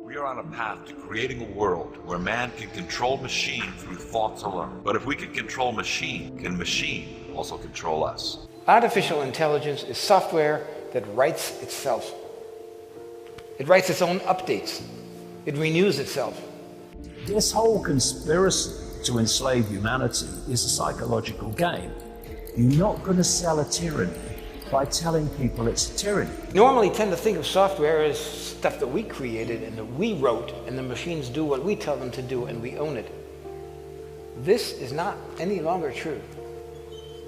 We are on a path to creating a world where man can control machine through thoughts alone. But if we can control machine, can machine also control us? Artificial intelligence is software that writes itself. It writes its own updates. It renews itself. This whole conspiracy to enslave humanity is a psychological game. You're not going to sell a tyranny by telling people it's a tyranny. Normally tend to think of software as stuff that we created and that we wrote, and the machines do what we tell them to do and we own it. This is not any longer true.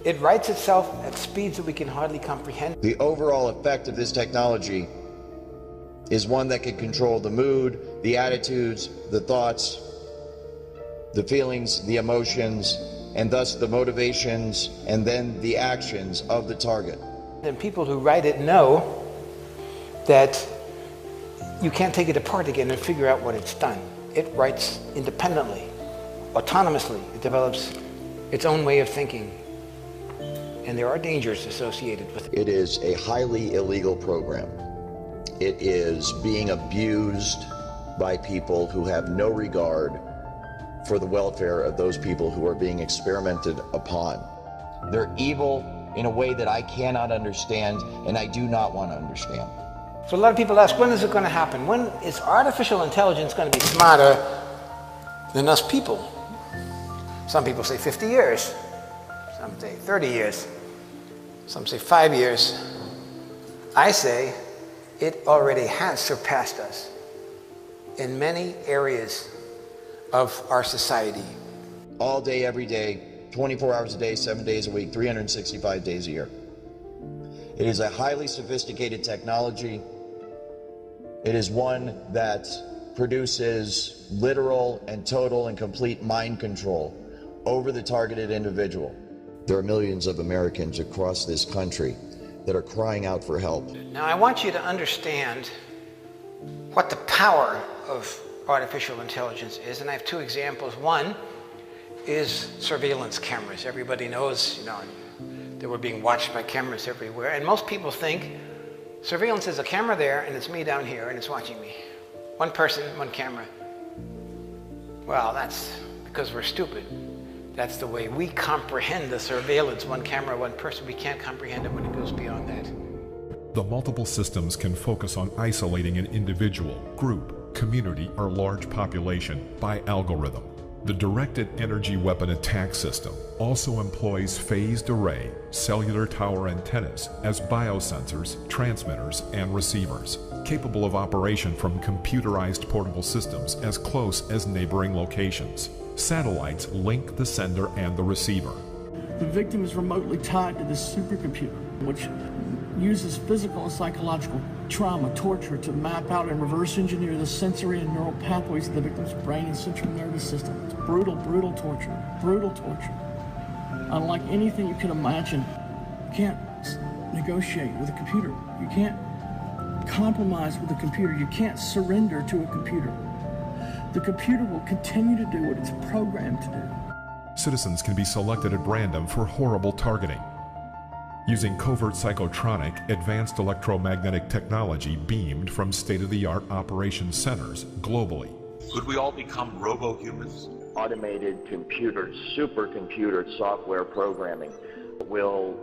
It writes itself at speeds that we can hardly comprehend. The overall effect of this technology is one that can control the mood, the attitudes, the thoughts, the feelings, the emotions, and thus the motivations and then the actions of the target. And people who write it know that you can't take it apart again and figure out what it's done. It writes independently, autonomously. It develops its own way of thinking. And there are dangers associated with it. It is a highly illegal program. It is being abused by people who have no regard for the welfare of those people who are being experimented upon. They're evil in a way that I cannot understand and I do not want to understand. So a lot of people ask, when is it going to happen? When is artificial intelligence going to be smarter than us people? Some people say 50 years. Some say 30 years. Some say 5 years. I say it already has surpassed us in many areas of our society. All day, every day, 24 hours a day, 7 days a week, 365 days a year. It is a highly sophisticated technology. It is one that produces literal and total and complete mind control over the targeted individual. There are millions of Americans across this country that are crying out for help. Now I want you to understand what the power of artificial intelligence is, and I have two examples. One is surveillance cameras. Everybody knows, that we're being watched by cameras everywhere, and most people think surveillance is a camera there and it's me down here and it's watching me. One person, one camera. Well, that's because we're stupid. That's the way we comprehend the surveillance, one camera, one person. We can't comprehend it when it goes beyond that. The multiple systems can focus on isolating an individual, group, community, or large population by algorithm. The directed energy weapon attack system also employs phased array cellular tower antennas as biosensors, transmitters, and receivers, capable of operation from computerized portable systems as close as neighboring locations. Satellites link the sender and the receiver. The victim is remotely tied to this supercomputer, which uses physical and psychological trauma, torture, to map out and reverse engineer the sensory and neural pathways of the victim's brain and central nervous system. It's brutal, brutal torture, brutal torture. Unlike anything you can imagine, you can't negotiate with a computer. You can't compromise with a computer. You can't surrender to a computer. The computer will continue to do what it's programmed to do. Citizens can be selected at random for horrible targeting. Using covert psychotronic, advanced electromagnetic technology beamed from state-of-the-art operations centers globally. Could we all become robo-humans? Automated computers, supercomputer software programming will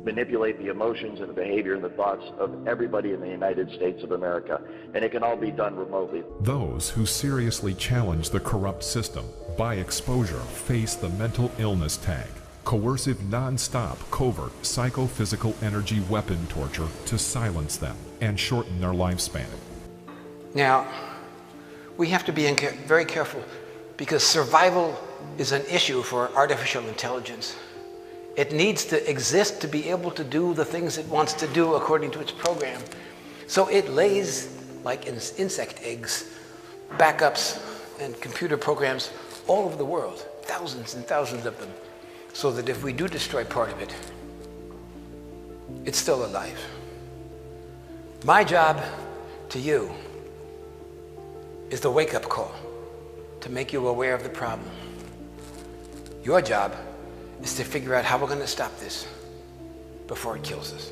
manipulate the emotions and the behavior and the thoughts of everybody in the United States of America, and it can all be done remotely. Those who seriously challenge the corrupt system by exposure face the mental illness tag. Coercive, non-stop, covert, psychophysical energy weapon torture to silence them and shorten their lifespan. Now, we have to be very careful because survival is an issue for artificial intelligence. It needs to exist to be able to do the things it wants to do according to its program. So it lays, like insect eggs, backups and computer programs all over the world, thousands and thousands of them, so that if we do destroy part of it, it's still alive. My job to you is the wake-up call to make you aware of the problem. Your job is to figure out how we're going to stop this before it kills us.